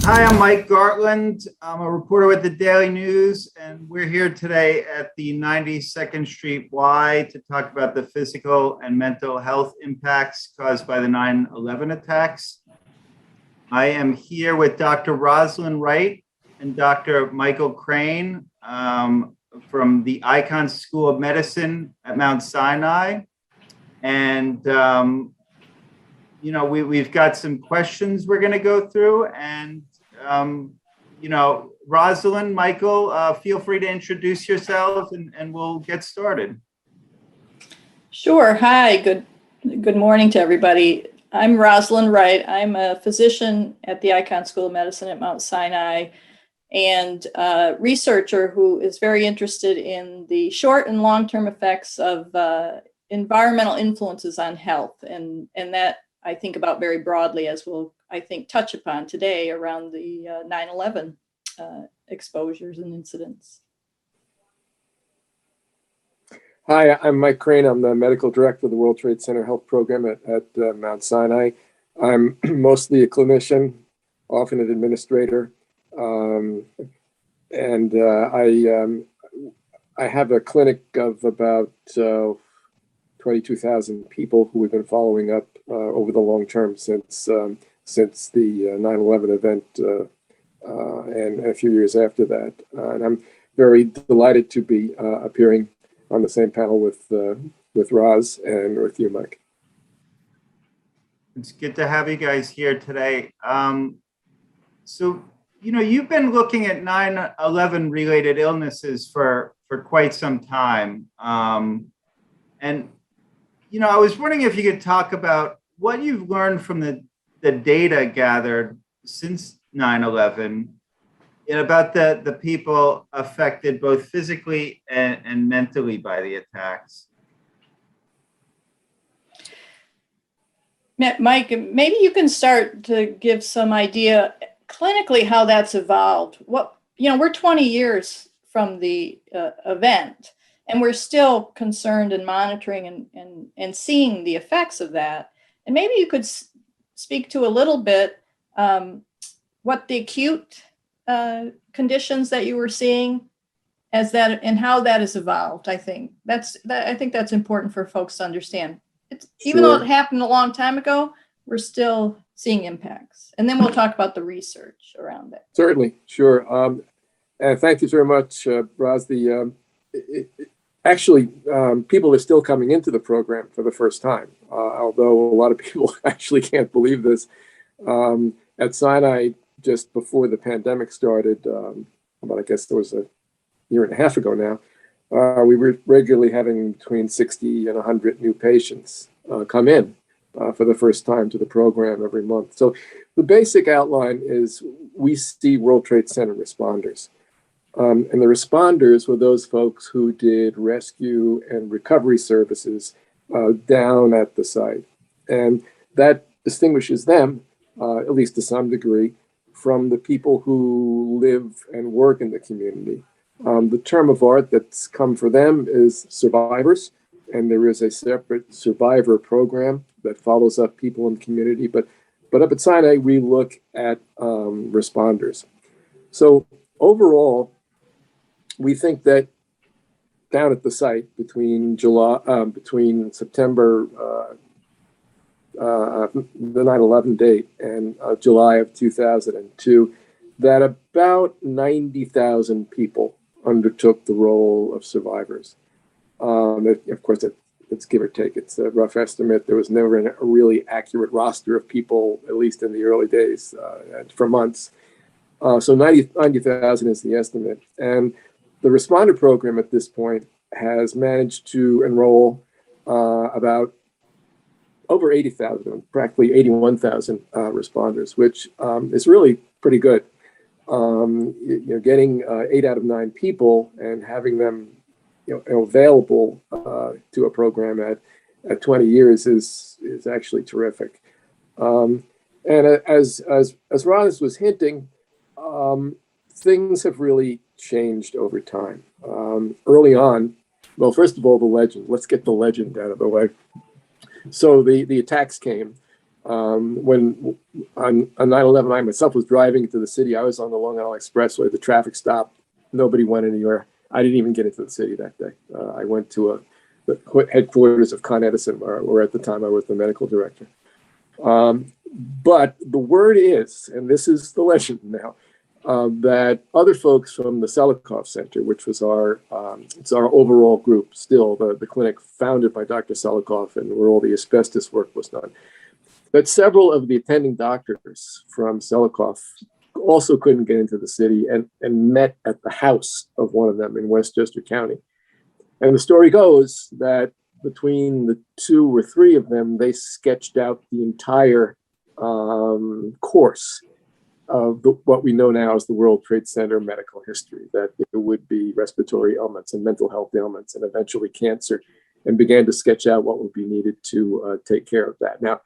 Hi, I'm Mike Gartland. I'm a reporter with the Daily News, and we're here today at the 92nd Street Y to talk about the physical and mental health impacts caused by the 9/11 attacks. I am here with Dr. Rosalind Wright and Dr. Michael Crane from the Icahn School of Medicine at Mount Sinai. And we've got some questions we're going to go through, and Rosalind, Michael, feel free to introduce yourselves and we'll get started. Sure. Hi, good morning to everybody. I'm Rosalind Wright. I'm a physician at the Icahn School of Medicine at Mount Sinai and a researcher who is very interested in the short and long-term effects of environmental influences on health. And that I think about very broadly, as we'll, I think, touch upon today around the 9/11 exposures and incidents. Hi, I'm Mike Crane. I'm the medical director of the World Trade Center Health Program at Mount Sinai. I'm mostly a clinician, often an administrator, and I have a clinic of about 22,000 people who we've been following up over the long term since the 9/11 event and a few years after that. And I'm very delighted to be appearing on the same panel with Roz and with you, Mike. It's good to have you guys here today. So, you've been looking at 9/11 related illnesses for quite some time. And I was wondering if you could talk about what you've learned from the data gathered since 9/11 and about the people affected both physically and mentally by the attacks. Mike, maybe you can start to give some idea clinically how that's evolved. We're 20 years from the event, and we're still concerned and monitoring and seeing the effects of that. And maybe you could speak to a little bit what the acute conditions that you were seeing as that and how that has evolved. I think that's important for folks to understand. Even though it happened a long time ago, we're still seeing impacts. And then we'll talk about the research around that. Certainly, sure. And thank you very much, Roz. Actually, people are still coming into the program for the first time, although a lot of people actually can't believe this. At Sinai, just before the pandemic started, I guess it was a year and a half ago now, we were regularly having between 60 and 100 new patients come in for the first time to the program every month. So the basic outline is we see World Trade Center responders. And the responders were those folks who did rescue and recovery services down at the site. And that distinguishes them, at least to some degree, from the people who live and work in the community. The term of art that's come for them is survivors, and there is a separate survivor program that follows up people in the community. But up at Sinai, we look at responders. So overall, we think that down at the site between September, the 9/11 date, and July of 2002, that about 90,000 people undertook the role of survivors. Of course, it's give or take. It's a rough estimate. There was never a really accurate roster of people, at least in the early days, for months. So 90,000 is the estimate. And the responder program at this point has managed to enroll about over 80,000, practically 81,000 responders, which is really pretty good. Getting 8 out of 9 people and having them available to a program at 20 years is actually terrific. And as Ron was hinting, things have really changed over time. Early on, well, first of all, the legend. Let's get the legend out of the way. So the attacks came When on 9/11, I myself was driving into the city. I was on the Long Island Expressway. The traffic stopped. Nobody went anywhere. I didn't even get into the city that day. I went to the headquarters of Con Edison, where at the time I was the medical director. But the word is, and this is the legend now, that other folks from the Selikoff Center, which was it's our overall group, still the clinic founded by Dr. Selikoff, and where all the asbestos work was done, that several of the attending doctors from Selikoff also couldn't get into the city and met at the house of one of them in Westchester County. And the story goes that between the two or three of them, they sketched out the entire course of what we know now as the World Trade Center medical history, that there would be respiratory ailments and mental health ailments and eventually cancer, and began to sketch out what would be needed to take care of that. Now,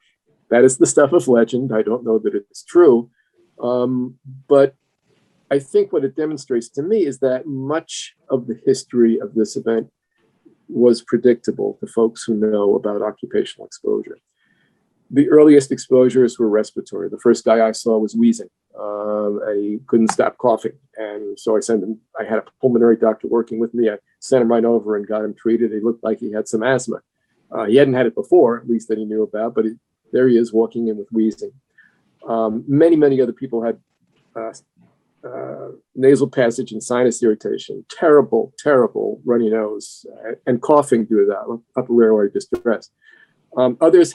that is the stuff of legend. I don't know that it's true, but I think what it demonstrates to me is that much of the history of this event was predictable to folks who know about occupational exposure. The earliest exposures were respiratory. The first guy I saw was wheezing. He couldn't stop coughing. And so I had a pulmonary doctor working with me. I sent him right over and got him treated. He looked like he had some asthma. He hadn't had it before, at least that he knew about, but there he is walking in with wheezing. Many other people had nasal passage and sinus irritation, terrible runny nose, and coughing due to that, upper airway distress. Others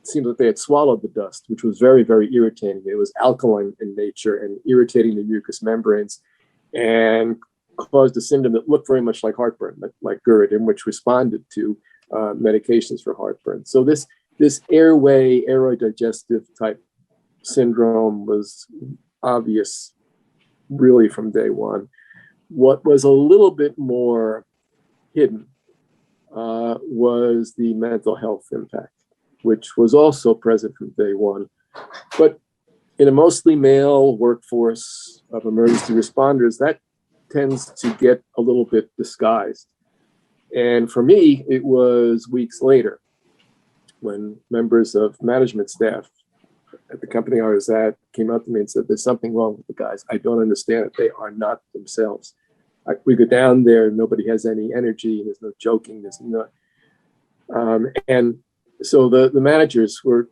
seemed that they had swallowed the dust, which was very irritating. It was alkaline in nature and irritating the mucous membranes, and caused a symptom that looked very much like heartburn, like GERD, and which responded to medications for heartburn. So this airway digestive type syndrome was obvious really from day one. What was a little bit more hidden was the mental health impact, which was also present from day one. But in a mostly male workforce of emergency responders, that tends to get a little bit disguised. And for me, it was weeks later when members of management staff at the company I was at came up to me and said, "There's something wrong with the guys. I don't understand it. They are not themselves. We go down there, nobody has any energy, there's no joking, there's no..." And so the managers were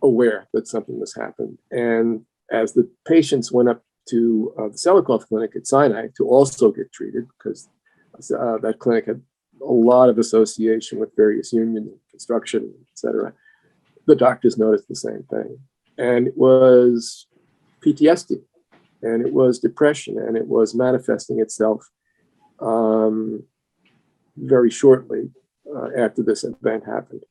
aware that something was happening. And as the patients went up to the Selikoff clinic at Sinai to also get treated, because that clinic had a lot of association with various unions, construction, et cetera, the doctors noticed the same thing. And it was PTSD, and it was depression, and it was manifesting itself very shortly after this event happened.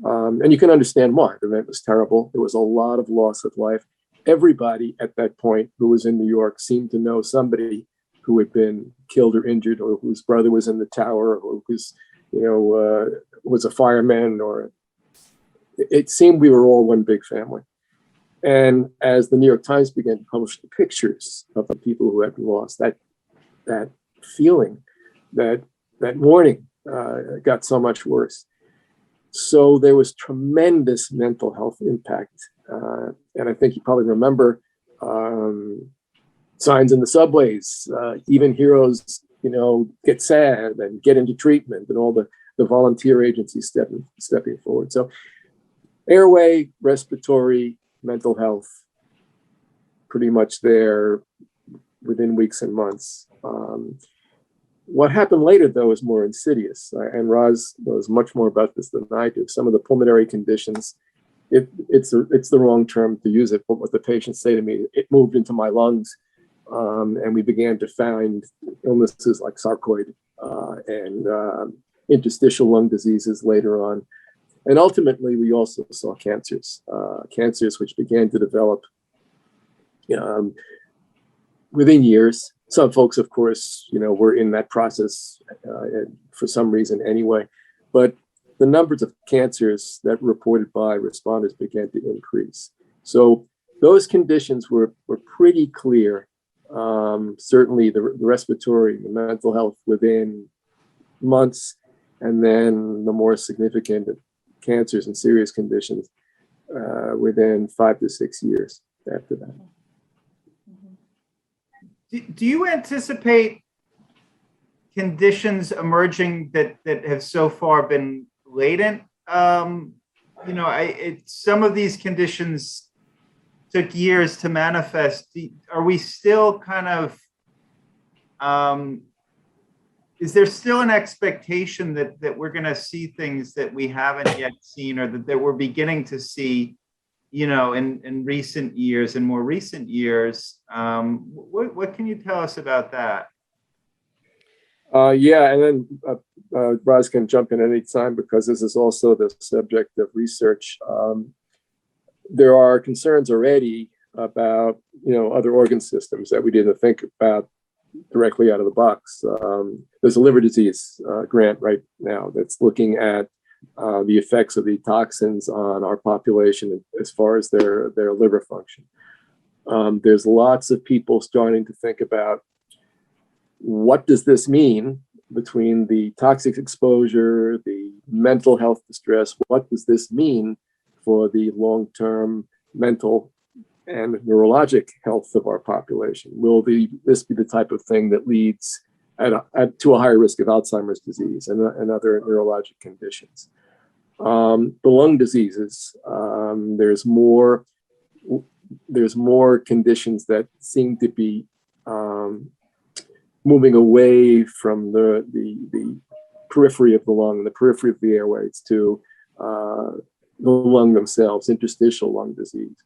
And you can understand why. The event was terrible. There was a lot of loss of life. Everybody at that point who was in New York seemed to know somebody who had been killed or injured, or whose brother was in the tower, or whose, was a fireman, or it seemed we were all one big family. And as the New York Times began to publish the pictures of the people who had been lost, that feeling, that mourning got so much worse. So there was tremendous mental health impact. And I think you probably remember signs in the subways, even heroes, get sad and get into treatment, and all the volunteer agencies stepping forward. So airway, respiratory, mental health, pretty much there within weeks and months. What happened later, though, is more insidious, and Roz knows much more about this than I do. Some of the pulmonary conditions, it's the wrong term to use it, but what the patients say to me, it moved into my lungs, and we began to find illnesses like sarcoid and interstitial lung diseases later on. And ultimately, we also saw cancers which began to develop within years. Some folks, of course, were in that process for some reason anyway. But the numbers of cancers that were reported by responders began to increase. So those conditions were pretty clear. Certainly the respiratory, the mental health within months, and then the more significant cancers and serious conditions within 5 to 6 years after that. Do you anticipate conditions emerging that have so far been latent? Some of these conditions took years to manifest. Are we still kind of, is there still an expectation that we're going to see things that we haven't yet seen, or that we're beginning to see, in recent years, in more recent years? What can you tell us about that? Yeah, and then Roz can jump in any time, because this is also the subject of research. There are concerns already about other organ systems that we didn't think about directly out of the box. There's a liver disease grant right now that's looking at the effects of the toxins on our population as far as their liver function. There's lots of people starting to think about, what does this mean between the toxic exposure, the mental health distress? What does this mean for the long-term mental and neurologic health of our population? Will this be the type of thing that leads to a higher risk of Alzheimer's disease and other neurologic conditions? The lung diseases, there's more conditions that seem to be moving away from the periphery of the lung, the periphery of the airways, to the lung themselves, interstitial lung disease.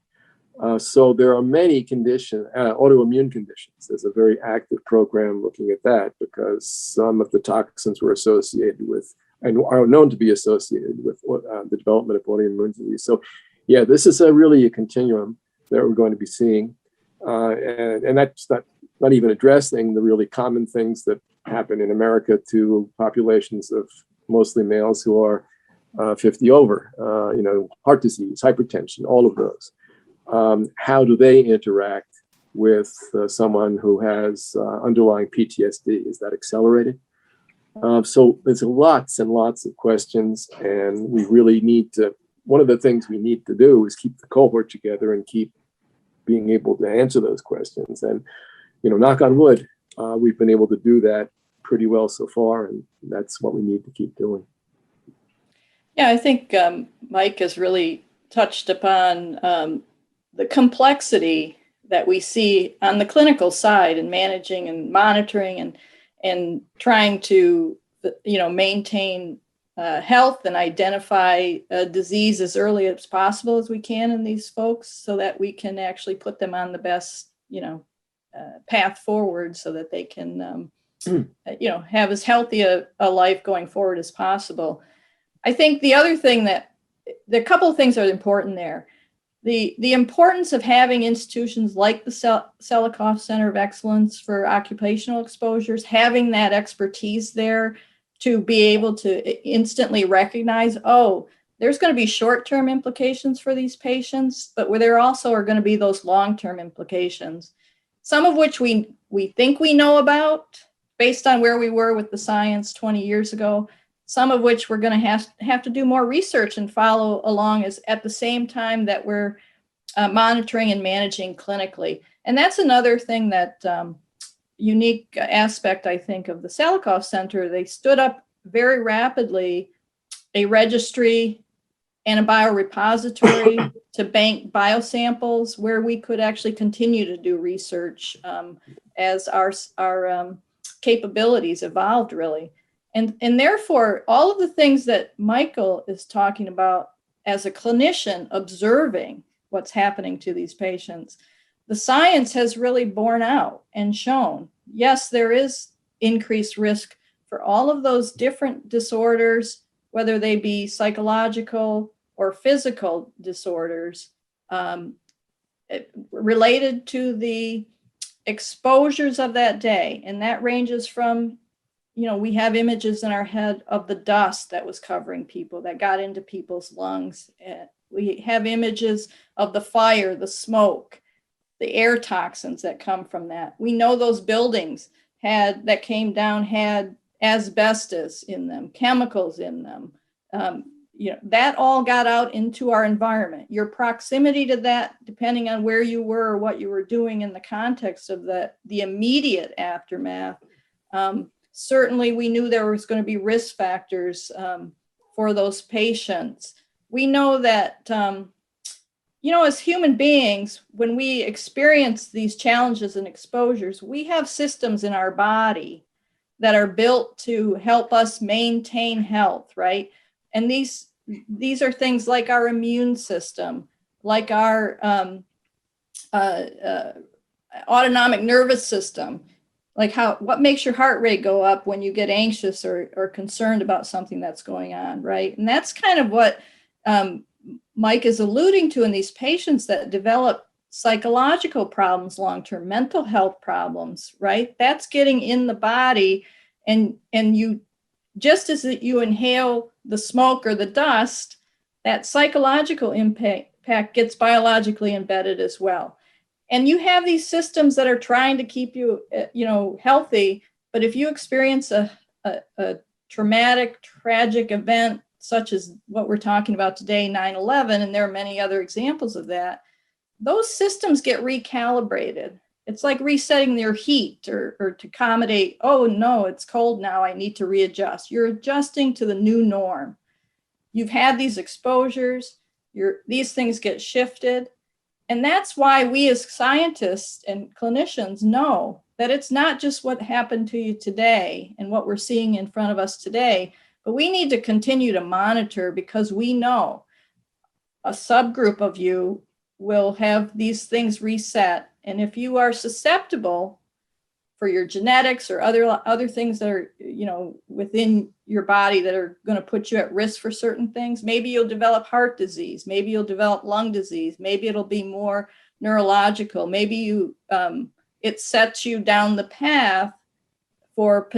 So there are many conditions, autoimmune conditions. There's a very active program looking at that, because some of the toxins were associated with, and are known to be associated with, the development of autoimmune disease. So yeah, this is really a continuum that we're going to be seeing. And that's not even addressing the really common things that happen in America to populations of mostly males who are 50 over, heart disease, hypertension, all of those. How do they interact with someone who has underlying PTSD? Is that accelerated? So there's lots and lots of questions, and we really need to, one of the things we need to do is keep the cohort together and keep being able to answer those questions. And, knock on wood, we've been able to do that pretty well so far, and that's what we need to keep doing. Yeah, I think Mike has really touched upon the complexity that we see on the clinical side in managing and monitoring and trying to, maintain health and identify disease as early as possible as we can in these folks, so that we can actually put them on the best, path forward, so that they can, have as healthy a life going forward as possible. I think the other thing there are a couple of things that are important there. The importance of having institutions like the Selikoff Center of Excellence for Occupational Exposures, having that expertise there to be able to instantly recognize, there's going to be short-term implications for these patients, but where there also are going to be those long-term implications, some of which we think we know about based on where we were with the science 20 years ago, some of which we're going to have to do more research and follow along as at the same time that we're monitoring and managing clinically. And that's another thing that unique aspect, I think, of the Selikoff Center. They stood up very rapidly a registry and a biorepository to bank biosamples where we could actually continue to do research as our capabilities evolved, really. And therefore, all of the things that Michael is talking about as a clinician observing what's happening to these patients, the science has really borne out and shown, yes, there is increased risk for all of those different disorders, whether they be psychological or physical disorders, related to the exposures of that day. And that ranges from, we have images in our head of the dust that was covering people, that got into people's lungs. We have images of the fire, the smoke, the air toxins that come from that. We know those buildings that came down had asbestos in them, chemicals in them. that all got out into our environment. Your proximity to that, depending on where you were or what you were doing in the context of the immediate aftermath, certainly we knew there was going to be risk factors for those patients. We know that, as human beings, when we experience these challenges and exposures, we have systems in our body that are built to help us maintain health, right? And these are things like our immune system, like our autonomic nervous system, like what makes your heart rate go up when you get anxious or concerned about something that's going on, right? And that's kind of what Mike is alluding to in these patients that develop psychological problems, long-term mental health problems, right? That's getting in the body, and you, just as you inhale the smoke or the dust, that psychological impact gets biologically embedded as well. And you have these systems that are trying to keep you, healthy. But if you experience a traumatic, tragic event, such as what we're talking about today, 9/11, and there are many other examples of that, those systems get recalibrated. It's like resetting their heat or to accommodate, oh no, it's cold now, I need to readjust. You're adjusting to the new norm. You've had these exposures, these things get shifted. And that's why we as scientists and clinicians know that it's not just what happened to you today and what we're seeing in front of us today, but we need to continue to monitor, because we know a subgroup of you will have these things reset. And if you are susceptible for your genetics or other things that are, within your body that are going to put you at risk for certain things, maybe you'll develop heart disease, maybe you'll develop lung disease, maybe it'll be more neurological, maybe it sets you down the path for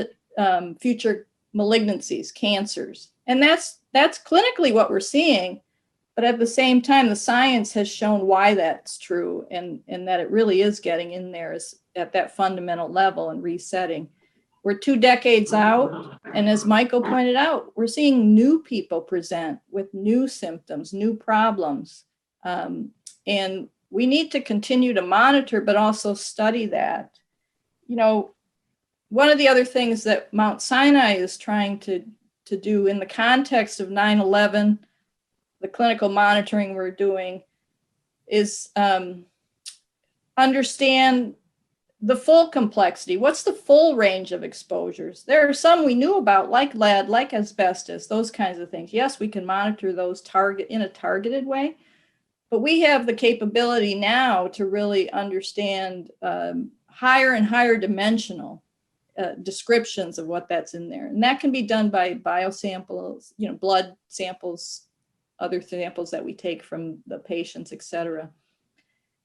future malignancies, cancers. And that's clinically what we're seeing. But at the same time, the science has shown why that's true, and that it really is getting in there at that fundamental level and resetting. We're 2 decades out, and as Michael pointed out, we're seeing new people present with new symptoms, new problems. And we need to continue to monitor, but also study that. One of the other things that Mount Sinai is trying to do in the context of 9/11, the clinical monitoring we're doing, is understand the full complexity. What's the full range of exposures? There are some we knew about, like lead, like asbestos, those kinds of things. Yes, we can monitor those in a targeted way, but we have the capability now to really understand higher and higher dimensional descriptions of what that's in there. And that can be done by biosamples, blood samples, other samples that we take from the patients, et cetera.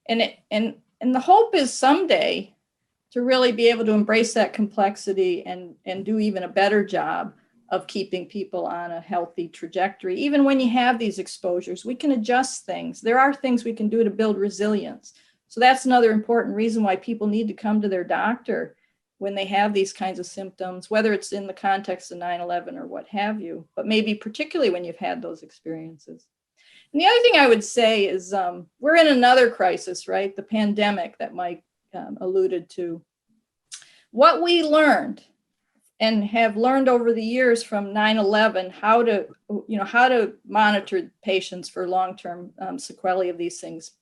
And the hope is someday to really be able to embrace that complexity and do even a better job of keeping people on a healthy trajectory. Even when you have these exposures, we can adjust things. There are things we can do to build resilience. So that's another important reason why people need to come to their doctor when they have these kinds of symptoms, whether it's in the context of 9/11 or what have you, but maybe particularly when you've had those experiences. And the other thing I would say is we're in another crisis, right? The pandemic that Mike alluded to. What we learned and have learned over the years from 9/11, how to monitor patients for long-term sequelae of these things,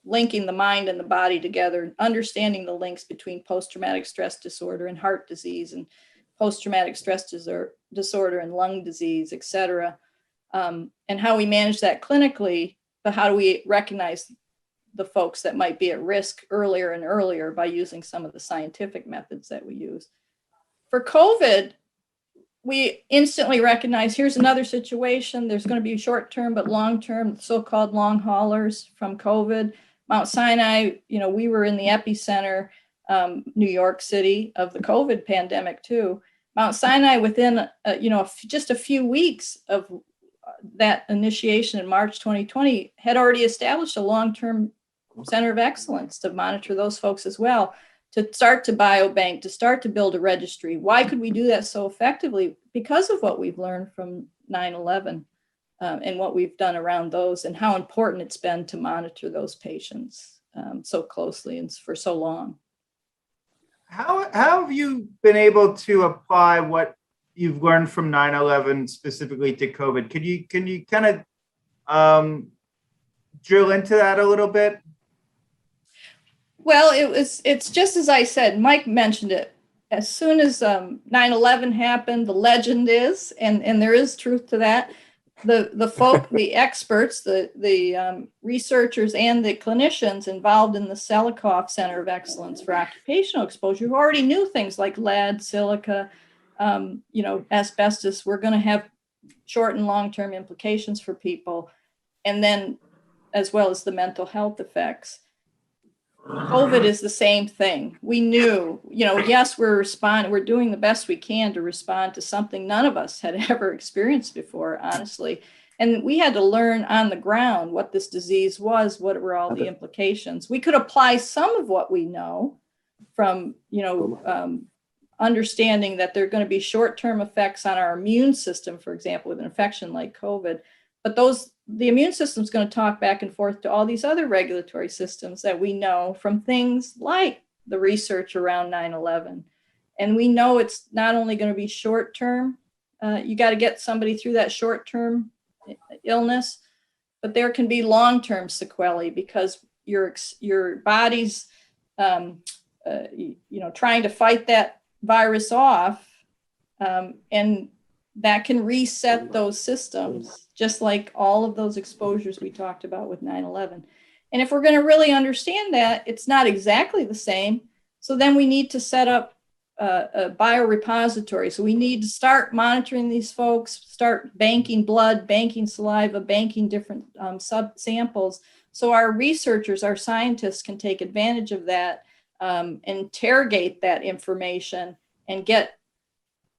linking the mind and the body together, understanding the links between post-traumatic stress disorder and heart disease, and post-traumatic stress disorder and lung disease, et cetera, and how we manage that clinically, but how do we recognize the folks that might be at risk earlier and earlier by using some of the scientific methods that we use. For COVID, we instantly recognize here's another situation. There's going to be short-term, but long-term, so-called long haulers from COVID. Mount Sinai, we were in the epicenter, New York City, of the COVID pandemic too. Mount Sinai, within just a few weeks of that initiation in March 2020, had already established a long-term center of excellence to monitor those folks as well, to start to biobank, to start to build a registry. Why could we do that so effectively? Because of what we've learned from 9/11. and what we've done around those, and how important it's been to monitor those patients so closely and for so long. How have you been able to apply what you've learned from 9/11 specifically to COVID? Can you kind of drill into that a little bit? Well, it's just as I said, Mike mentioned it. As soon as 9/11 happened, the legend is, and there is truth to that, the experts, the researchers and the clinicians involved in the Selikoff Center of Excellence for Occupational Exposure, who already knew things like lead, silica, asbestos, were going to have short and long-term implications for people, and then as well as the mental health effects. COVID is the same thing. We knew, yes, we're doing the best we can to respond to something none of us had ever experienced before, honestly. And we had to learn on the ground what this disease was, what were all the implications. We could apply some of what we know from, understanding that there are going to be short-term effects on our immune system, for example, with an infection like COVID. But the immune system is going to talk back and forth to all these other regulatory systems that we know from things like the research around 9/11. And we know it's not only going to be short-term, you got to get somebody through that short-term illness, but there can be long-term sequelae because your body's, trying to fight that virus off, and that can reset those systems, just like all of those exposures we talked about with 9/11. And if we're going to really understand that, it's not exactly the same. So then we need to set up a biorepository. So we need to start monitoring these folks, start banking blood, banking saliva, banking different sub-samples. So our researchers, our scientists can take advantage of that, interrogate that information, and get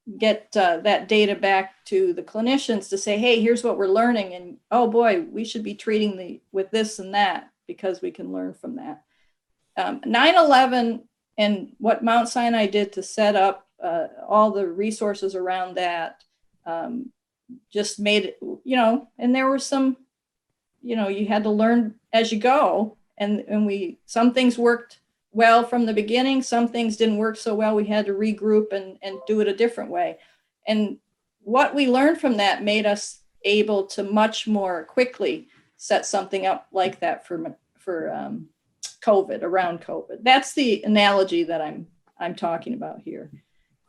that data back to the clinicians to say, hey, here's what we're learning. And oh boy, we should be treating with this and that because we can learn from that. 9/11 and what Mount Sinai did to set up all the resources around that just made it, and there were some, you had to learn as you go. And some things worked well from the beginning. Some things didn't work so well. We had to regroup and do it a different way. And what we learned from that made us able to much more quickly set something up like that for COVID, around COVID. That's the analogy that I'm talking about here.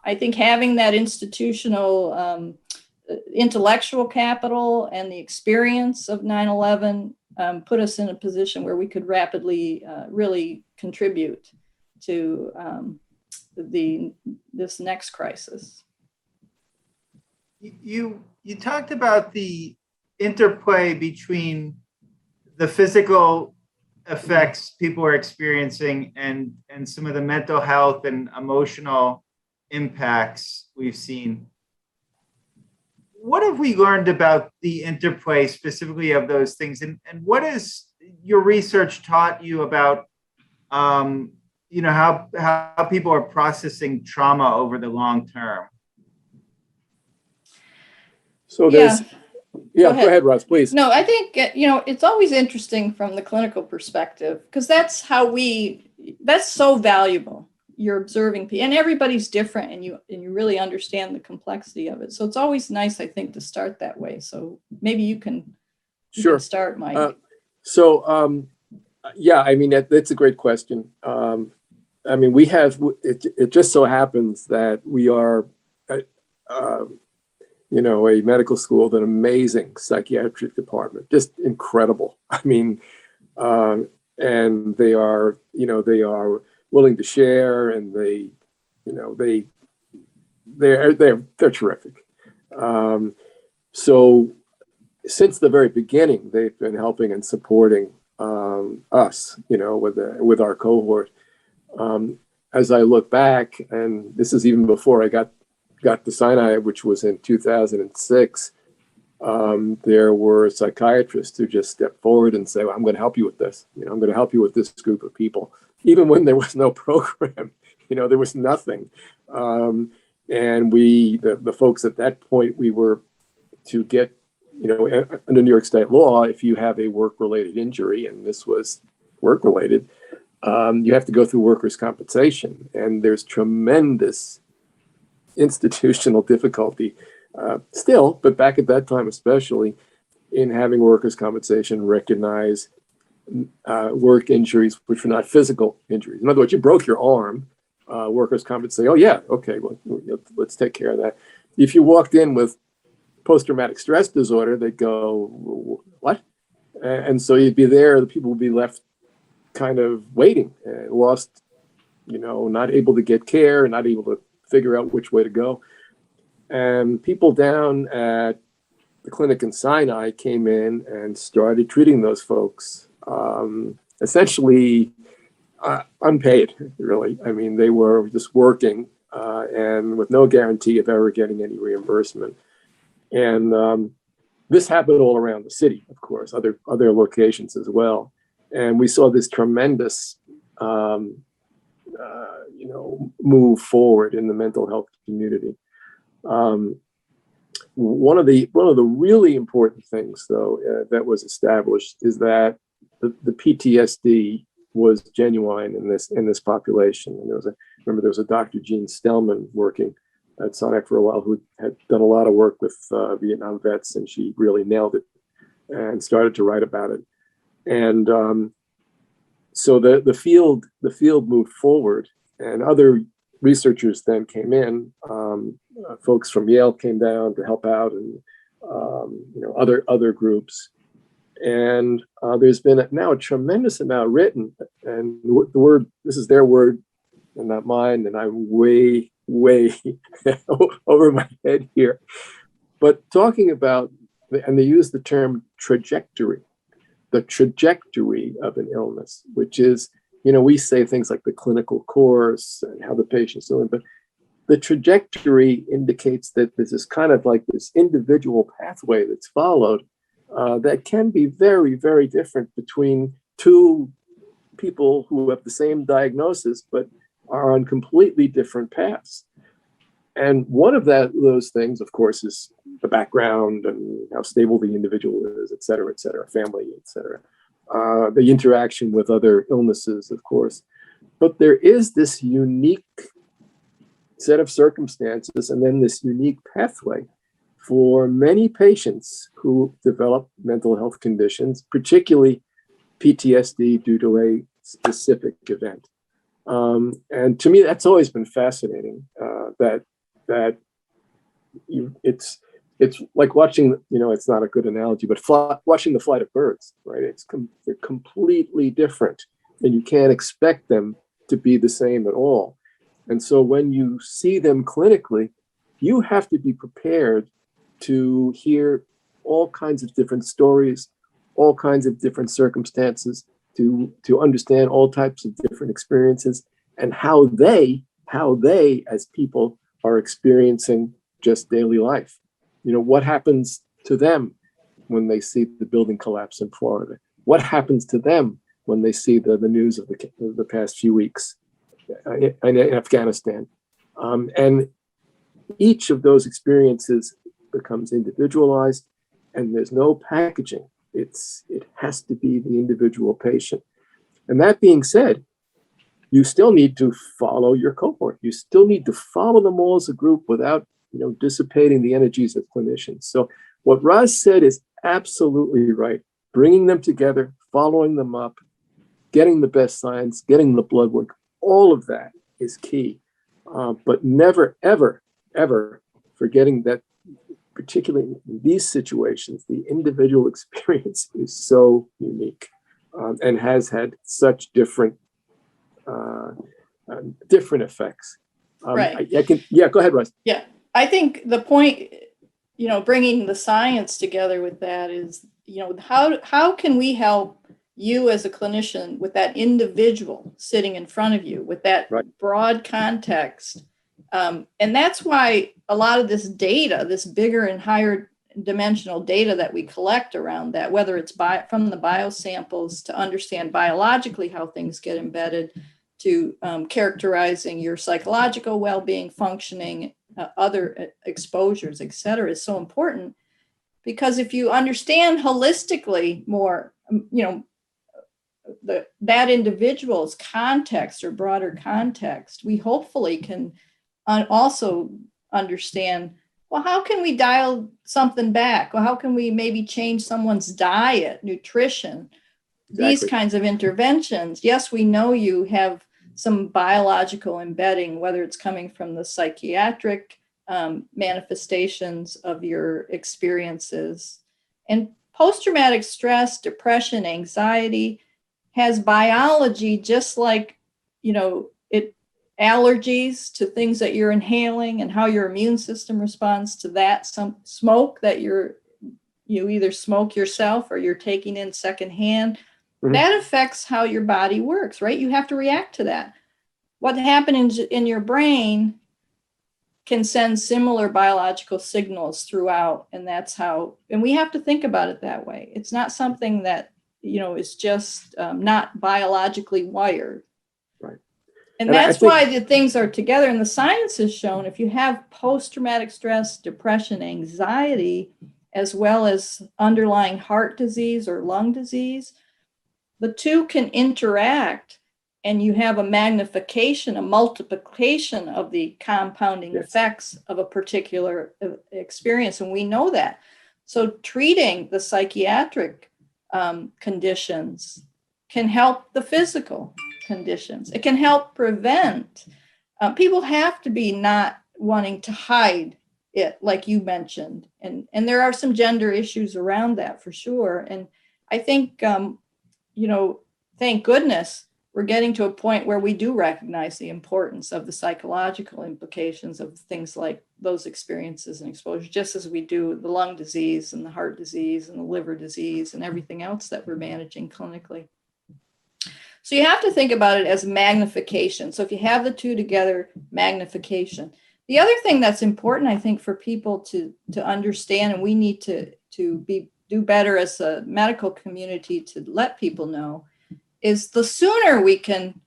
I think having that institutional intellectual capital and the experience of 9/11 put us in a position where we could rapidly really contribute to this next crisis. You talked about the interplay between the physical effects people are experiencing and some of the mental health and emotional impacts we've seen. What have we learned about the interplay specifically of those things? And what has your research taught you about, how people are processing trauma over the long term? So there's, go ahead, Russ, please. No, I think, it's always interesting from the clinical perspective because that's so valuable. You're observing people, and everybody's different, and you really understand the complexity of it. So it's always nice, I think, to start that way. So maybe you can start, Mike. That's a great question. We have it just so happens that we are, a medical school with an amazing psychiatric department, just incredible. And they are willing to share, and they're terrific. So since the very beginning, they've been helping and supporting us, with our cohort. As I look back, and this is even before I got to Sinai, which was in 2006, there were psychiatrists who just stepped forward and say, well, I'm going to help you with this. I'm going to help you with this group of people. Even when there was no program, there was nothing. And the folks at that point, we were to get under New York state law, if you have a work-related injury, and this was work-related, you have to go through workers' compensation, and there's tremendous institutional difficulty still, but back at that time especially, in having workers' compensation recognize work injuries which were not physical injuries. In other words, you broke your arm, workers' comp would say, oh yeah, okay, well, let's take care of that. If you walked in with post-traumatic stress disorder, they'd go, what? And so you'd be there, the people would be left kind of waiting, lost, not able to get care, not able to figure out which way to go. And people down at the clinic in Sinai came in and started treating those folks, essentially unpaid, really. I mean, they were just working and with no guarantee of ever getting any reimbursement. And this happened all around the city, of course, other locations as well. And we saw this tremendous, move forward in the mental health community. One of the really important things, though, that was established is that the PTSD was genuine in this population. And there was a Dr. Jean Stellman working at Sinai for a while who had done a lot of work with Vietnam vets, and she really nailed it and started to write about it. And so the field moved forward, and other researchers then came in. Folks from Yale came down to help out, and other groups. And there's been now a tremendous amount written, and the word, this is their word and not mine, and I'm way over my head here. But talking about, and they use the term trajectory, the trajectory of an illness, which is, we say things like the clinical course and how the patient's doing, but the trajectory indicates that this is kind of like this individual pathway that's followed that can be very, very different between two people who have the same diagnosis, but are on completely different paths. And one of those things, of course, is the background and how stable the individual is, et cetera, family, et cetera. The interaction with other illnesses, of course. But there is this unique set of circumstances and then this unique pathway for many patients who develop mental health conditions, particularly PTSD due to a specific event. And to me, that's always been fascinating, it's like watching, it's not a good analogy, but watching the flight of birds, right? They're completely different, and you can't expect them to be the same at all. And so when you see them clinically, you have to be prepared to hear all kinds of different stories, all kinds of different circumstances, to understand all types of different experiences and how they as people are experiencing just daily life. What happens to them when they see the building collapse in Florida? What happens to them when they see the news of the past few weeks in Afghanistan? And each of those experiences becomes individualized, and there's no packaging. It has to be the individual patient. And that being said, you still need to follow your cohort. You still need to follow them all as a group without, dissipating the energies of clinicians. So what Roz said is absolutely right. Bringing them together, following them up, getting the best science, getting the blood work, all of that is key. But never, ever, ever forgetting that, particularly in these situations, the individual experience is so unique and has had such different effects. Right. Go ahead, Russ. Yeah, I think the point, bringing the science together with that is, how can we help you as a clinician with that individual sitting in front of you with that broad context? And that's why a lot of this data, this bigger and higher dimensional data that we collect around that, whether it's from the biosamples to understand biologically how things get embedded, to characterizing your psychological well-being, functioning, other exposures, et cetera, is so important. because if you understand holistically more, that individual's context or broader context, we hopefully can also understand, well, how can we dial something back? Well, how can we maybe change someone's diet, nutrition, these kinds of interventions? Yes, we know you have some biological embedding, whether it's coming from the psychiatric manifestations of your experiences. And post-traumatic stress, depression, anxiety has biology, just like, allergies to things that you're inhaling and how your immune system responds to that. Some smoke that you either smoke yourself or you're taking in secondhand, that affects how your body works, right? You have to react to that. What happens in your brain can send similar biological signals throughout, and that's how, and we have to think about it that way. It's not something that, is just not biologically wired. Right. And that's why the things are together. And the science has shown if you have post-traumatic stress, depression, anxiety, as well as underlying heart disease or lung disease, the two can interact and you have a magnification, a multiplication of the compounding effects of a particular experience. And we know that. So treating the psychiatric conditions can help the physical conditions. It can help prevent. People have to be not wanting to hide it, like you mentioned. And there are some gender issues around that for sure. And I think, thank goodness, we're getting to a point where we do recognize the importance of the psychological implications of things like those experiences and exposure, just as we do the lung disease and the heart disease and the liver disease and everything else that we're managing clinically. So you have to think about it as magnification. So if you have the two together, magnification. The other thing that's important, I think, for people to understand, and we need to do better as a medical community to let people know, is the sooner we can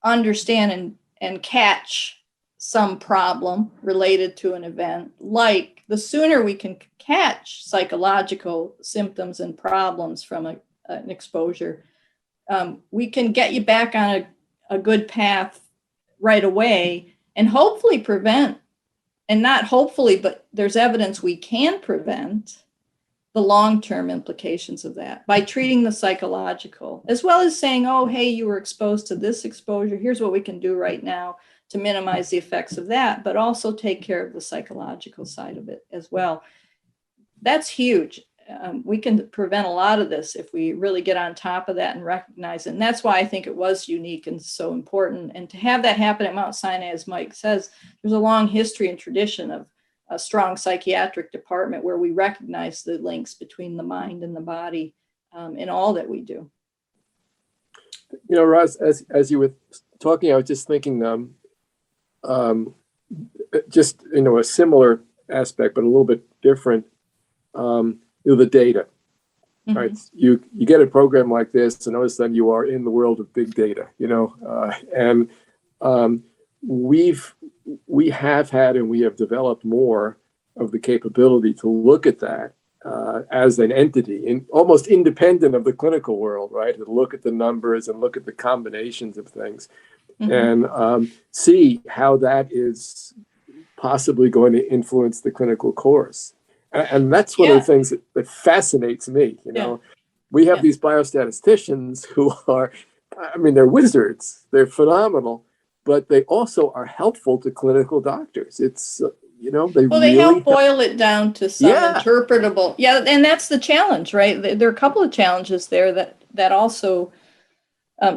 understand and catch some problem related to an event, like the sooner we can catch psychological symptoms and problems from an exposure, we can get you back on a good path right away and hopefully prevent, and not hopefully, but there's evidence we can prevent the long-term implications of that by treating the psychological, as well as saying, oh, hey, you were exposed to this exposure. Here's what we can do right now to minimize the effects of that, but also take care of the psychological side of it as well. That's huge. We can prevent a lot of this if we really get on top of that and recognize it. And that's why I think it was unique and so important. And to have that happen at Mount Sinai, as Mike says, there's a long history and tradition of a strong psychiatric department where we recognize the links between the mind and the body in all that we do. Roz, as you were talking, I was just thinking, just a similar aspect, but a little bit different. The data, right? You get a program like this, and all of a sudden you are in the world of big data, and we have had and we have developed more of the capability to look at that as an entity, and almost independent of the clinical world, right? To look at the numbers and look at the combinations of things, and see how that is possibly going to influence the clinical course. And that's one of the things that fascinates me. We have these biostatisticians who are, they're wizards, they're phenomenal, but they also are helpful to clinical doctors. It's, they help boil it down to some interpretable. Yeah, and that's the challenge, right? There are a couple of challenges there that also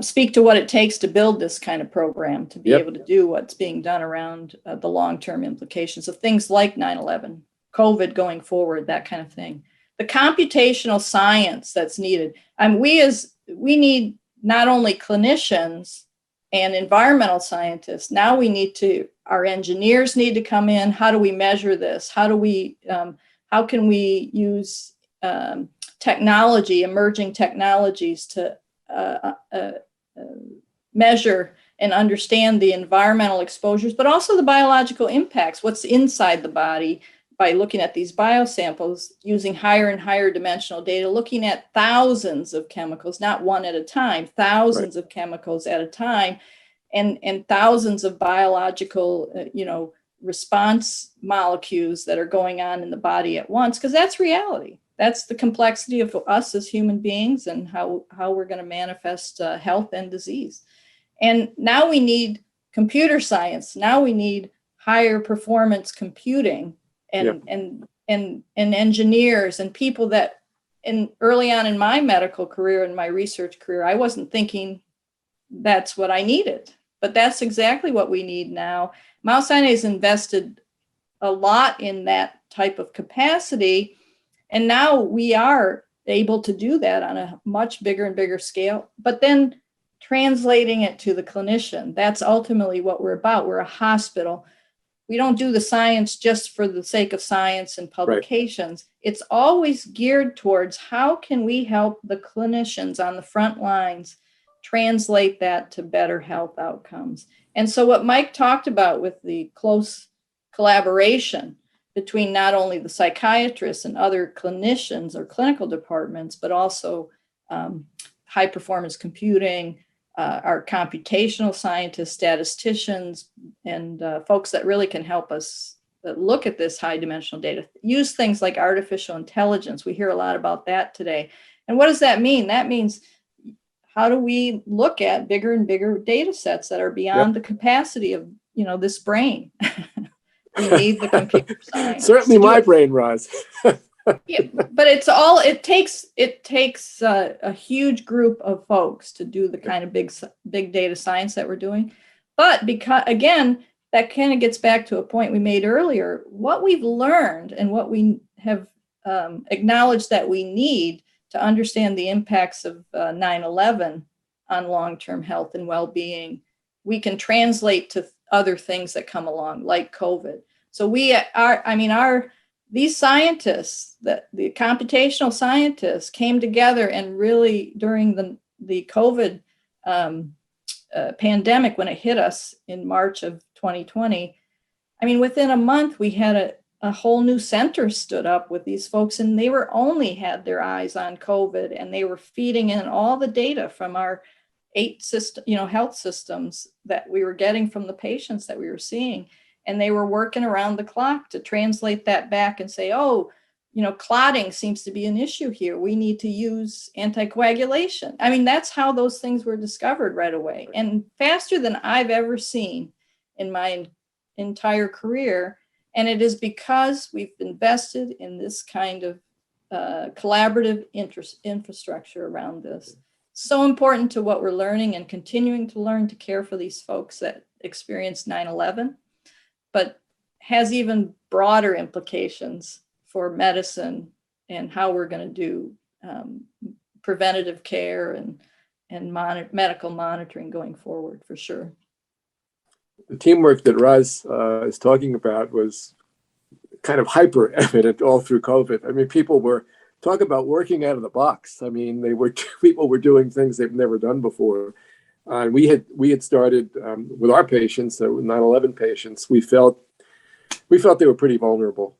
speak to what it takes to build this kind of program, to be able to do what's being done around the long-term implications of things like 9/11. COVID going forward, that kind of thing. The computational science that's needed. We need not only clinicians and environmental scientists. Now our engineers need to come in. How do we measure this? How can we use technology, emerging technologies to measure and understand the environmental exposures, but also the biological impacts, what's inside the body, by looking at these biosamples, using higher and higher dimensional data, looking at thousands of chemicals, not one at a time, thousands of chemicals at a time, and thousands of biological, response molecules that are going on in the body at once, because that's reality. That's the complexity of us as human beings and how we're going to manifest health and disease. And now we need computer science. Now we need higher performance computing and engineers and people that early on in my medical career and my research career, I wasn't thinking that's what I needed, but that's exactly what we need now. Mount Sinai has invested a lot in that type of capacity. And now we are able to do that on a much bigger and bigger scale, but then translating it to the clinician. That's ultimately what we're about. We're a hospital. We don't do the science just for the sake of science and publications. Right. It's always geared towards how can we help the clinicians on the front lines translate that to better health outcomes. And so what Mike talked about with the close collaboration between not only the psychiatrists and other clinicians or clinical departments, but also high performance computing, our computational scientists, statisticians, and folks that really can help us look at this high dimensional data, use things like artificial intelligence. We hear a lot about that today. And what does that mean? That means how do we look at bigger and bigger data sets that are beyond the capacity of, this brain? We need the computer science. Certainly my brain, Roz. Yeah, but it takes a huge group of folks to do the kind of big data science that we're doing. But because, again, that kind of gets back to a point we made earlier. What we've learned and what we have acknowledged that we need to understand the impacts of 9/11 on long-term health and well-being, we can translate to other things that come along, like COVID. So these scientists, the computational scientists, came together and really during the COVID pandemic, when it hit us in March of 2020, within a month we had a whole new center stood up with these folks, and they only had their eyes on COVID, and they were feeding in all the data from our 8 health systems that we were getting from the patients that we were seeing. And they were working around the clock to translate that back and say, clotting seems to be an issue here. We need to use anticoagulation. That's how those things were discovered right away, and faster than I've ever seen in my entire career. And it is because we've invested in this kind of collaborative infrastructure around this. So important to what we're learning and continuing to learn to care for these folks that experienced 9/11, but has even broader implications for medicine and how we're going to do preventative care and medical monitoring going forward, for sure. The teamwork that Roz is talking about was kind of hyper evident all through COVID. People were talking about working out of the box. People were doing things they've never done before. We had started with our patients, with 9/11 patients. We felt they were pretty vulnerable,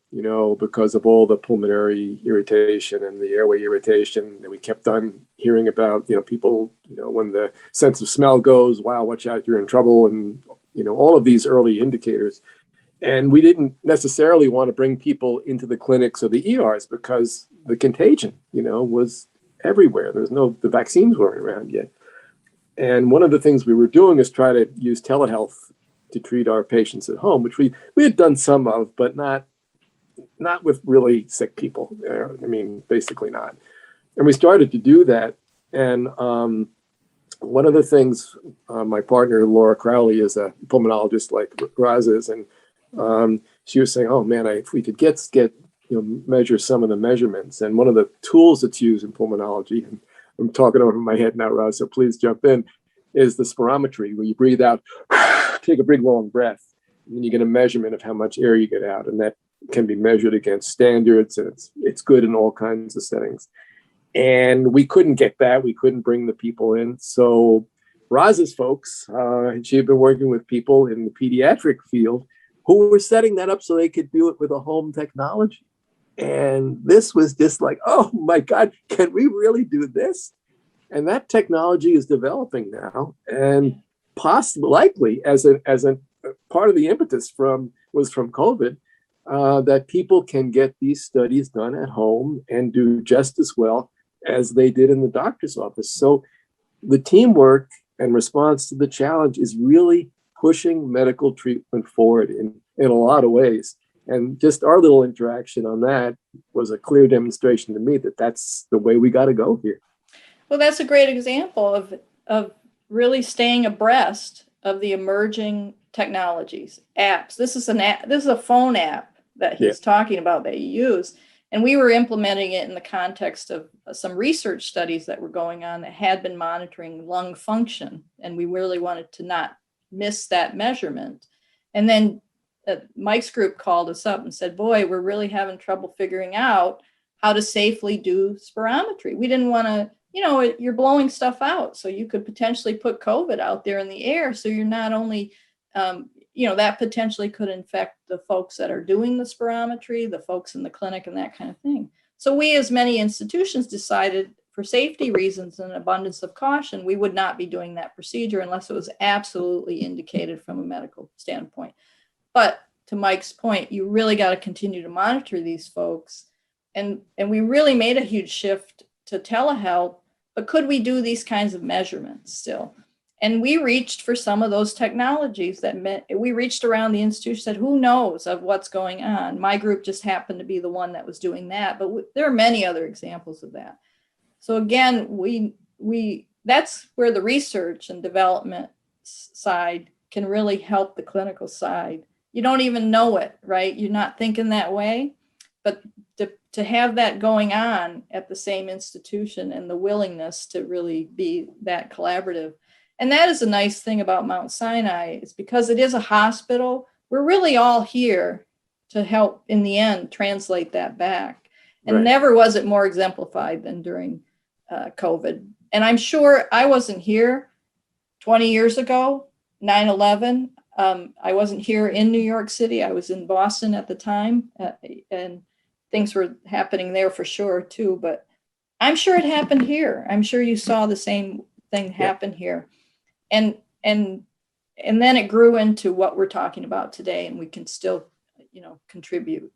because of all the pulmonary irritation and the airway irritation that we kept on hearing about. People, when the sense of smell goes, wow, watch out, you're in trouble, and all of these early indicators. And we didn't necessarily want to bring people into the clinics or the ERs because the contagion, was everywhere. The vaccines weren't around yet. And one of the things we were doing is try to use telehealth to treat our patients at home, which we had done some of, but not with really sick people. Basically not. And we started to do that. And one of the things, my partner, Laura Crowley, is a pulmonologist like Roz is, and she was saying, oh man, if we could get measure some of the measurements. And one of the tools that's used in pulmonology, and I'm talking over my head now, Roz, so please jump in, is the spirometry, where you breathe out, take a big long breath, and then you get a measurement of how much air you get out. And that can be measured against standards, and it's good in all kinds of settings. And we couldn't get that. We couldn't bring the people in. So Roz's folks, she had been working with people in the pediatric field who were setting that up so they could do it with a home technology. And this was just like, oh my God, can we really do this? And that technology is developing now, and possibly, likely, as a part of the impetus was from COVID, that people can get these studies done at home and do just as well as they did in the doctor's office. So the teamwork and response to the challenge is really pushing medical treatment forward in a lot of ways. And just our little interaction on that was a clear demonstration to me that that's the way we got to go here. Well, that's a great example of really staying abreast of the emerging technologies, apps. This is a phone app that he's talking about that you use. And we were implementing it in the context of some research studies that were going on that had been monitoring lung function. And we really wanted to not miss that measurement. And then Mike's group called us up and said, boy, we're really having trouble figuring out how to safely do spirometry. We didn't want to, you're blowing stuff out. So you could potentially put COVID out there in the air. So you're not only, that potentially could infect the folks that are doing the spirometry, the folks in the clinic and that kind of thing. So we, as many institutions, decided for safety reasons and abundance of caution, we would not be doing that procedure unless it was absolutely indicated from a medical standpoint. But to Mike's point, you really got to continue to monitor these folks. And we really made a huge shift to telehealth, but could we do these kinds of measurements still? And we reached for some of those technologies we reached around the institution, said, who knows of what's going on? My group just happened to be the one that was doing that, but there are many other examples of that. So again, that's where the research and development side can really help the clinical side. You don't even know it, right? You're not thinking that way, but to have that going on at the same institution and the willingness to really be that collaborative. And that is a nice thing about Mount Sinai, is because it is a hospital, we're really all here to help in the end translate that back. And Right. Never was it more exemplified than during COVID. And I'm sure I wasn't here 20 years ago, 9/11. I wasn't here in New York City. I was in Boston at the time, and things were happening there for sure too. But I'm sure it happened here. I'm sure you saw the same thing happen here. And then it grew into what we're talking about today, and we can still, contribute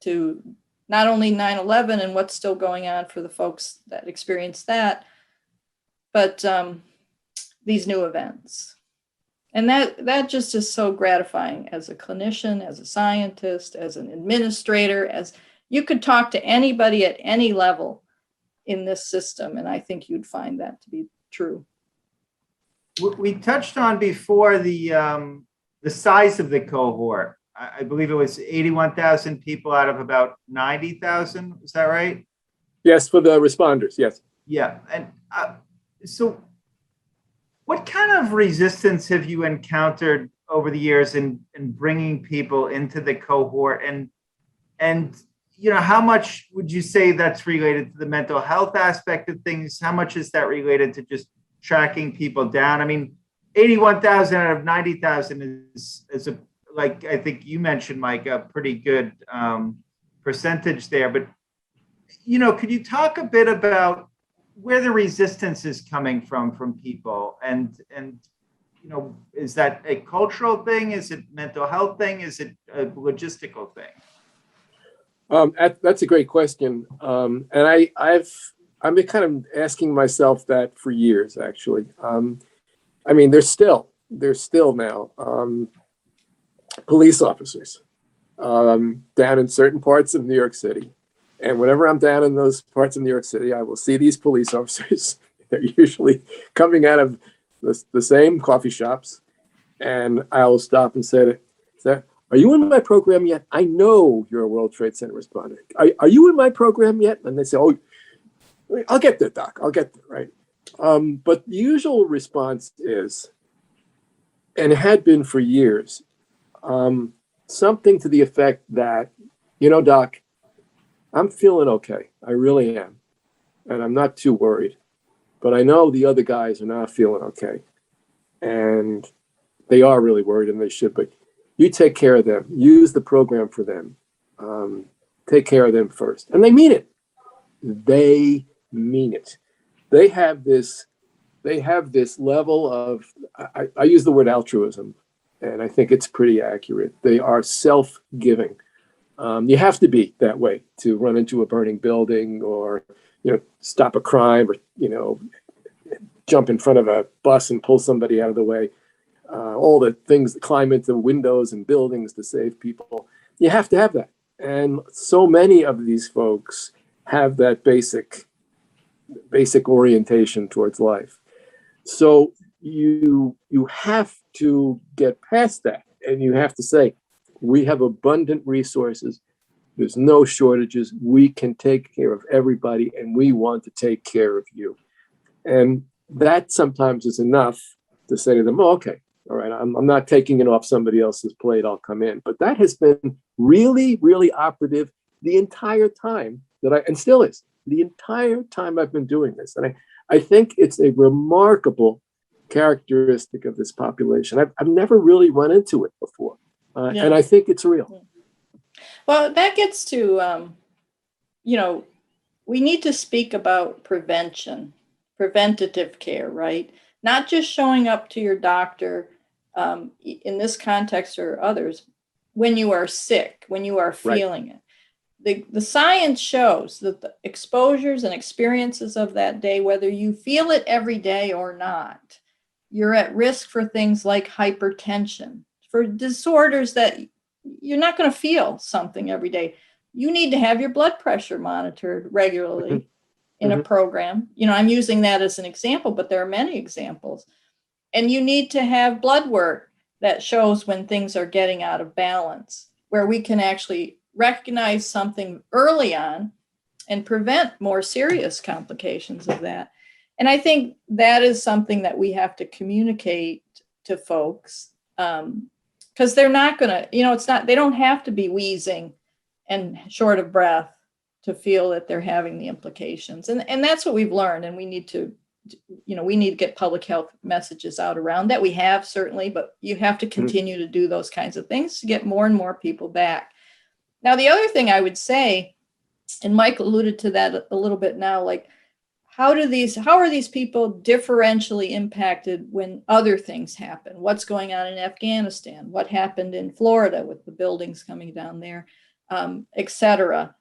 to not only 9/11 and what's still going on for the folks that experienced that, but these new events. And that just is so gratifying as a clinician, as a scientist, as an administrator, as you could talk to anybody at any level in this system, and I think you'd find that to be true. We touched on before the size of the cohort. I believe it was 81,000 people out of about 90,000. Is that right? Yes, for the responders, yes. Yeah. And so what kind of resistance have you encountered over the years in bringing people into the cohort? And how much would you say that's related to the mental health aspect of things? How much is that related to just tracking people down? I mean, 81,000 out of 90,000 is like I think you mentioned, Mike, a pretty good percentage there. But, could you talk a bit about where the resistance is coming from people? And is that a cultural thing? Is it mental health thing? Is it a logistical thing? That's a great question. And I've been kind of asking myself that for years, actually. I mean, there's still now police officers down in certain parts of New York City. And whenever I'm down in those parts of New York City, I will see these police officers. They're usually coming out of the same coffee shops. And I will stop and say, are you in my program yet? I know you're a World Trade Center responder. Are you in my program yet? And they say, oh, I'll get there, Doc. I'll get there, right? But the usual response is, and it had been for years, something to the effect that, Doc, I'm feeling okay. I really am. And I'm not too worried. But I know the other guys are not feeling okay. And they are really worried, and they should be. You take care of them. Use the program for them. Take care of them first. And they mean it. They mean it. They have this level of, I use the word altruism, and I think it's pretty accurate. They are self-giving. You have to be that way to run into a burning building, or, stop a crime, or, jump in front of a bus and pull somebody out of the way. All the things, climb into windows and buildings to save people. You have to have that. And so many of these folks have that basic orientation towards life. So you have to get past that, and you have to say, we have abundant resources. There's no shortages. We can take care of everybody, and we want to take care of you. And that sometimes is enough to say to them, oh, okay, all right, I'm not taking it off somebody else's plate. I'll come in. But that has been really, really operative the entire time and still is, the entire time I've been doing this. And I think it's a remarkable characteristic of this population. I've never really run into it before. And I think it's real. Well, that gets to, we need to speak about preventative care, right? Not just showing up to your doctor in this context or others when you are sick, when you are feeling it. The science shows that the exposures and experiences of that day, whether you feel it every day or not, you're at risk for things like hypertension, for disorders that you're not going to feel something every day. You need to have your blood pressure monitored regularly in a program. I'm using that as an example, but there are many examples. And you need to have blood work that shows when things are getting out of balance, where we can actually recognize something early on and prevent more serious complications of that. And I think that is something that we have to communicate to folks, because they're not going to, they don't have to be wheezing and short of breath to feel that they're having the implications. And that's what we've learned. And we need to get public health messages out around that. We have, certainly, but you have to continue to do those kinds of things to get more and more people back. Now, the other thing I would say, and Mike alluded to that a little bit now, like, how are these people differentially impacted when other things happen? What's going on in Afghanistan? What happened in Florida with the buildings coming down there, et cetera?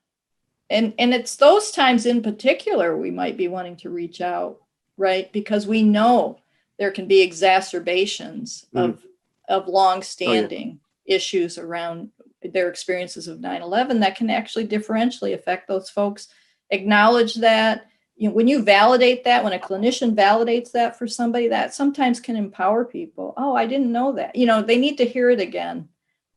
And it's those times in particular we might be wanting to reach out, right? Because we know there can be exacerbations of long-standing issues around their experiences of 9/11 that can actually differentially affect those folks. Acknowledge that. When you validate that, when a clinician validates that for somebody, that sometimes can empower people. Oh, I didn't know that. They need to hear it again.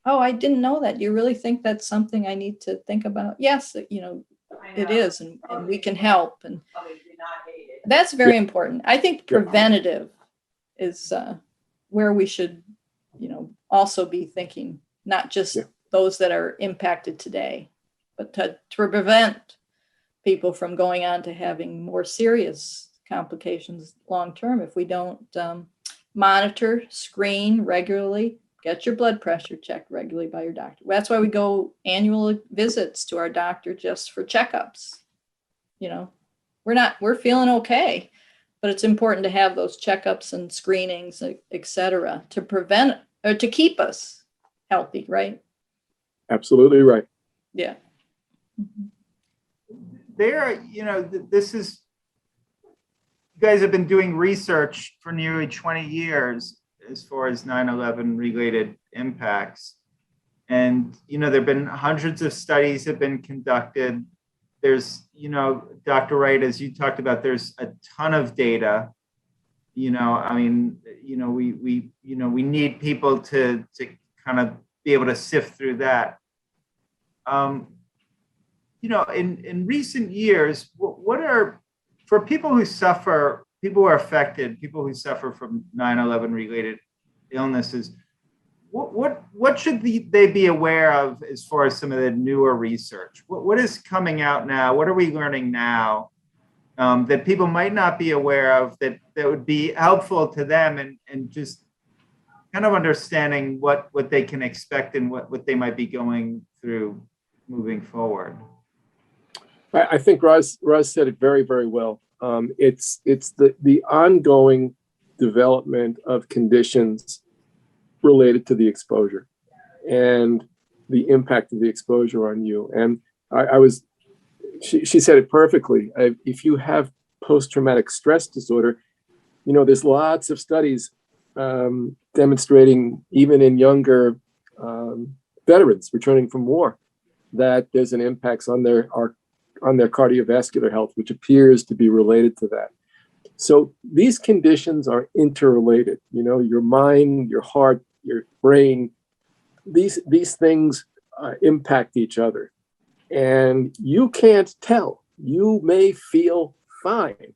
Oh, I didn't know that. You really think that's something I need to think about? Yes, it is, and we can help. And that's very important. I think preventative is where we should, also be thinking, not just those that are impacted today, but to prevent people from going on to having more serious complications long term if we don't monitor, screen regularly, get your blood pressure checked regularly by your doctor. That's why we go annual visits to our doctor, just for checkups. We're feeling okay, but it's important to have those checkups and screenings, et cetera, to prevent or to keep us healthy, right? Absolutely right. Yeah. This is, you guys have been doing research for nearly 20 years as far as 9/11 related impacts. And, there have been hundreds of studies have been conducted. There's, Dr. Wright, as you talked about, there's a ton of data. We need people to kind of be able to sift through that. In recent years, what are, for people who are affected, people who suffer from 9/11 related illnesses, what should they be aware of as far as some of the newer research? What is coming out now? What are we learning now that people might not be aware of that would be helpful to them and just kind of understanding what they can expect and what they might be going through moving forward. I think Roz said it very, very well. It's the ongoing development of conditions related to the exposure and the impact of the exposure on you. And she said it perfectly. If you have post-traumatic stress disorder, there's lots of studies demonstrating, even in younger veterans returning from war, that there's an impact on their cardiovascular health, which appears to be related to that. So these conditions are interrelated. Your mind, your heart, your brain, these things impact each other. And you can't tell. You may feel fine,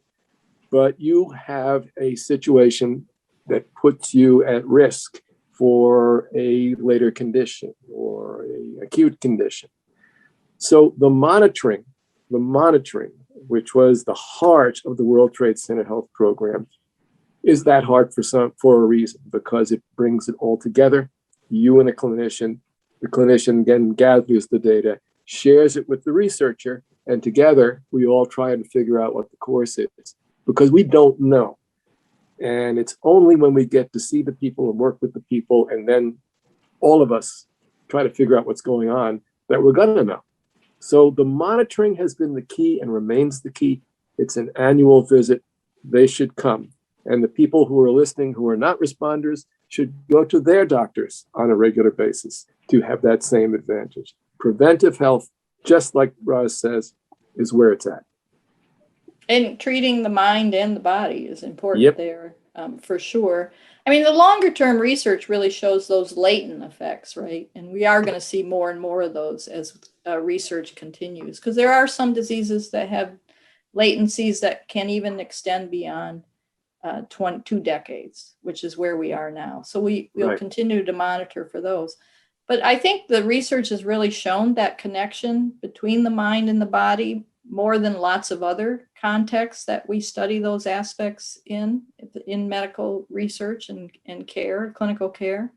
but you have a situation that puts you at risk for a later condition or an acute condition. So the monitoring, which was the heart of the World Trade Center Health Program, is that heart for a reason, because it brings it all together. You and the clinician again gathers the data, shares it with the researcher, and together we all try to figure out what the course is, because we don't know. And it's only when we get to see the people and work with the people, and then all of us try to figure out what's going on, that we're going to know. So the monitoring has been the key and remains the key. It's an annual visit. They should come. And the people who are listening, who are not responders, should go to their doctors on a regular basis to have that same advantage. Preventive health, just like Roz says, is where it's at. And treating the mind and the body is important there, for sure. I mean, the longer term research really shows those latent effects, right? And we are going to see more and more of those as research continues, because there are some diseases that have latencies that can even extend beyond 2 decades, which is where we are now. So we'll continue to monitor for those. But I think the research has really shown that connection between the mind and the body more than lots of other contexts that we study those aspects in medical research and care, clinical care.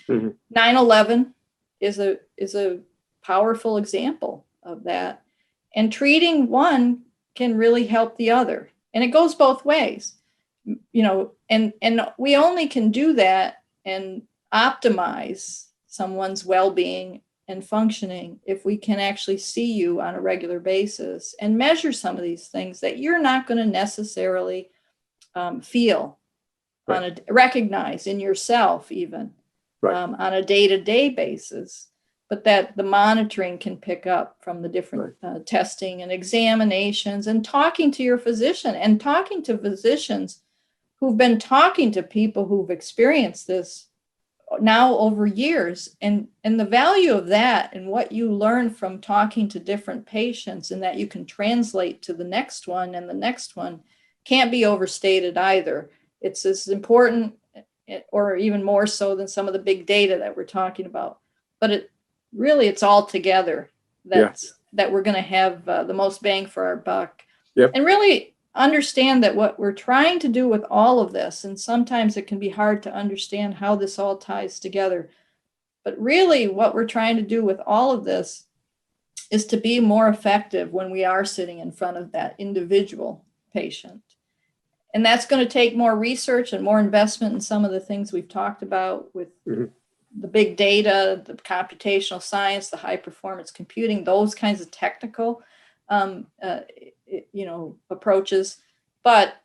9/11 is a powerful example of that. And treating one can really help the other. And it goes both ways. And we only can do that and optimize someone's well-being and functioning if we can actually see you on a regular basis and measure some of these things that you're not going to necessarily feel, recognize in yourself even on a day-to-day basis, but that the monitoring can pick up from the different testing and examinations, and talking to your physician and talking to physicians who've been talking to people who've experienced this now over years, and the value of that and what you learn from talking to different patients, and that you can translate to the next one and the next one, can't be overstated either. It's as important, or even more so, than some of the big data that we're talking about. But it's all together that we're going to have the most bang for our buck. And really understand that what we're trying to do with all of this, and sometimes it can be hard to understand how this all ties together, but really what we're trying to do with all of this is to be more effective when we are sitting in front of that individual patient. And that's going to take more research and more investment in some of the things we've talked about with the big data, the computational science, the high performance computing, those kinds of technical approaches. But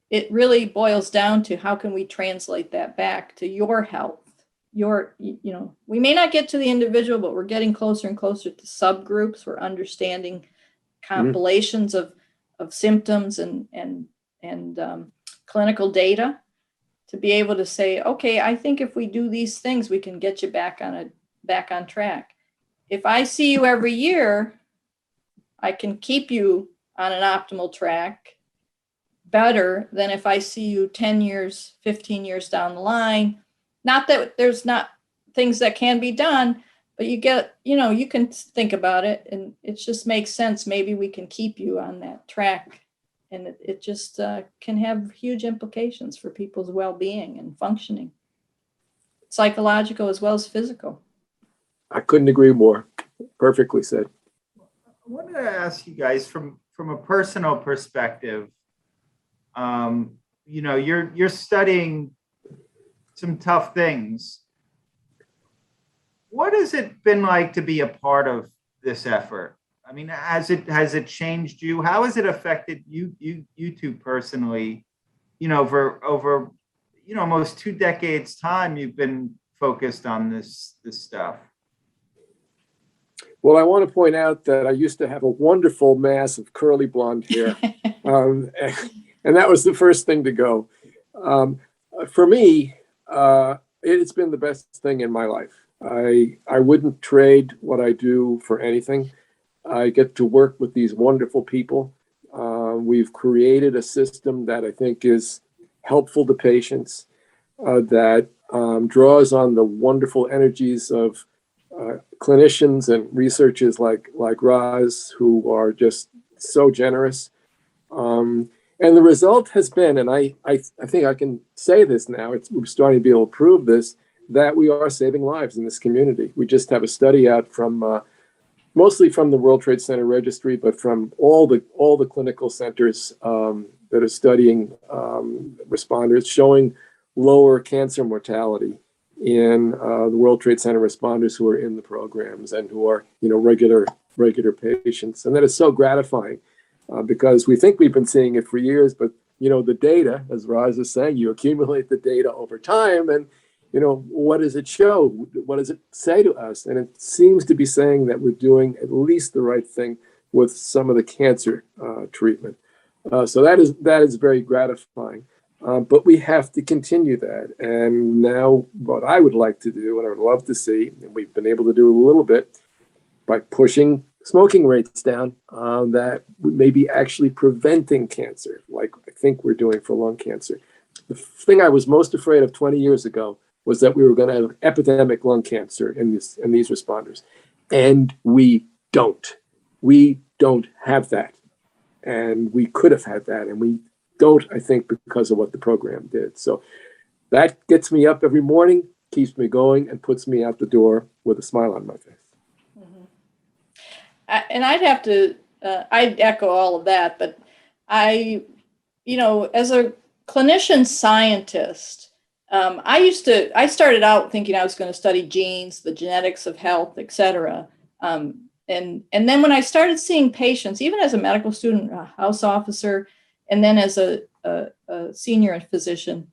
it really boils down to, how can we translate that back to your health? We may not get to the individual, but we're getting closer and closer to subgroups. We're understanding compilations of symptoms and clinical data to be able to say, okay, I think if we do these things, we can get you back on track. If I see you every year, I can keep you on an optimal track better than if I see you 10 years, 15 years down the line. Not that there's not things that can be done, but you can think about it, and it just makes sense. Maybe we can keep you on that track, and it just can have huge implications for people's well-being and functioning. psychological as well as physical. I couldn't agree more. Perfectly said. I wanted to ask you guys from a personal perspective. You're studying some tough things. What has it been like to be a part of this effort? I mean, has it changed you? How has it affected you two personally? For over almost 2 decades time, you've been focused on this stuff. Well, I want to point out that I used to have a wonderful mass of curly blonde hair, and that was the first thing to go. For me, it's been the best thing in my life. I wouldn't trade what I do for anything. I get to work with these wonderful people. We've created a system that I think is helpful to patients, that draws on the wonderful energies of clinicians and researchers like Roz, who are just so generous. And the result has been, and I think I can say this now, we're starting to be able to prove this, that we are saving lives in this community. We just have a study out from mostly from the World Trade Center Registry, but from all the clinical centers that are studying responders, showing lower cancer mortality in the World Trade Center responders who are in the programs and who are regular patients. And that is so gratifying because we think we've been seeing it for years, but the data, as Roz is saying, you accumulate the data over time, and what does it show? What does it say to us? And it seems to be saying that we're doing at least the right thing with some of the cancer treatment. So that is very gratifying. But we have to continue that. And now what I would like to do, and I would love to see, and we've been able to do a little bit by pushing smoking rates down, that we may be actually preventing cancer, like I think we're doing for lung cancer. The thing I was most afraid of 20 years ago was that we were going to have epidemic lung cancer in these responders. And we don't. We don't have that. And we could have had that. And we don't, I think, because of what the program did. So that gets me up every morning, keeps me going, and puts me out the door with a smile on my face. And I'd echo all of that, but as a clinician scientist, I started out thinking I was going to study genes, the genetics of health, et cetera. And then when I started seeing patients, even as a medical student, a house officer, and then as a senior physician,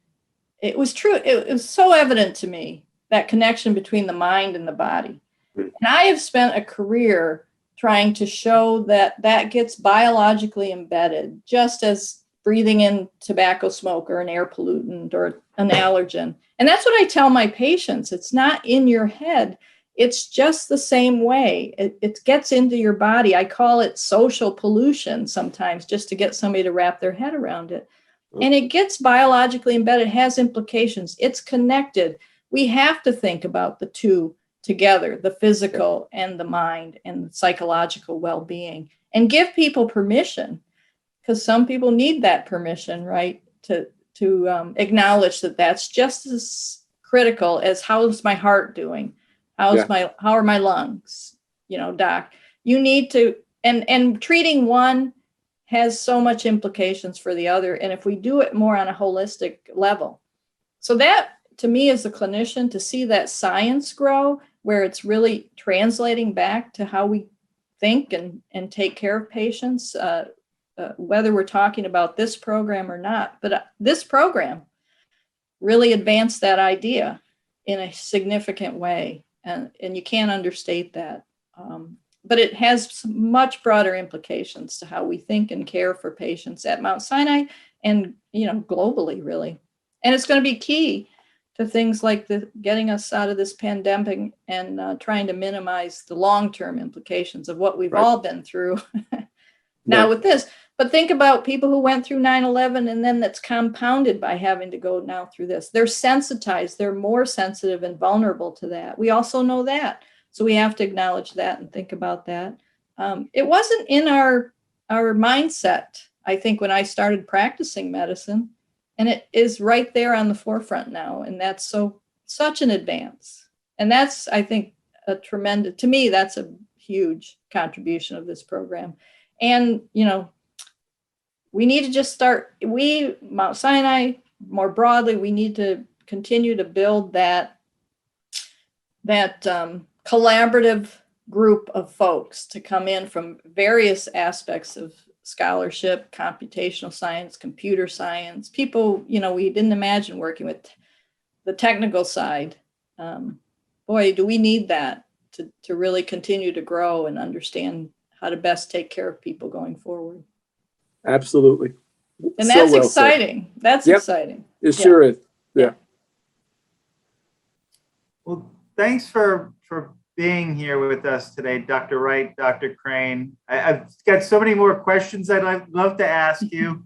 it was true. It was so evident to me, that connection between the mind and the body. And I have spent a career trying to show that gets biologically embedded, just as breathing in tobacco smoke or an air pollutant or an allergen. And that's what I tell my patients. It's not in your head. It's just the same way. It gets into your body. I call it social pollution sometimes, just to get somebody to wrap their head around it. And it gets biologically embedded, has implications. It's connected. We have to think about the two together, the physical and the mind and the psychological well-being, and give people permission, because some people need that permission, right? To acknowledge that that's just as critical as how's my heart doing? How are my lungs? Doc, you need to, and treating one has so much implications for the other. And if we do it more on a holistic level, so that to me as a clinician, to see that science grow, where it's really translating back to how we think and take care of patients, whether we're talking about this program or not. But this program really advanced that idea in a significant way. And you can't understate that. But it has much broader implications to how we think and care for patients at Mount Sinai and, globally, really. And it's going to be key to things like getting us out of this pandemic and trying to minimize the long-term implications of what we've all been through now with this. But think about people who went through 9/11, and then that's compounded by having to go now through this. They're sensitized. They're more sensitive and vulnerable to that. We also know that. So we have to acknowledge that and think about that. It wasn't in our mindset, I think, when I started practicing medicine. And it is right there on the forefront now. And that's so such an advance. And that's, I think, a tremendous, to me, that's a huge contribution of this program. And, you know, we need to just start, Mount Sinai, more broadly, we need to continue to build that collaborative group of folks to come in from various aspects of scholarship, computational science, computer science, people, you know, we didn't imagine working with the technical side. Boy, do we need that to really continue to grow and understand how to best take care of people going forward. Absolutely. And So that's well said. exciting. That's Yep. exciting. It Yeah. sure is. Yeah. Well, thanks for being here with us today, Dr. Wright, Dr. Crane. I've got so many more questions I'd love to ask you,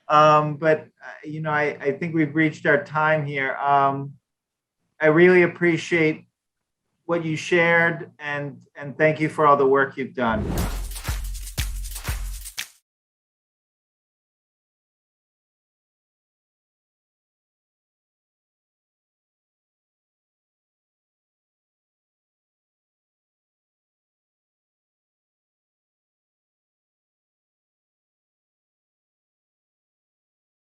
but you know, I think we've reached our time here. I really appreciate what you shared, and thank you for all the work you've done.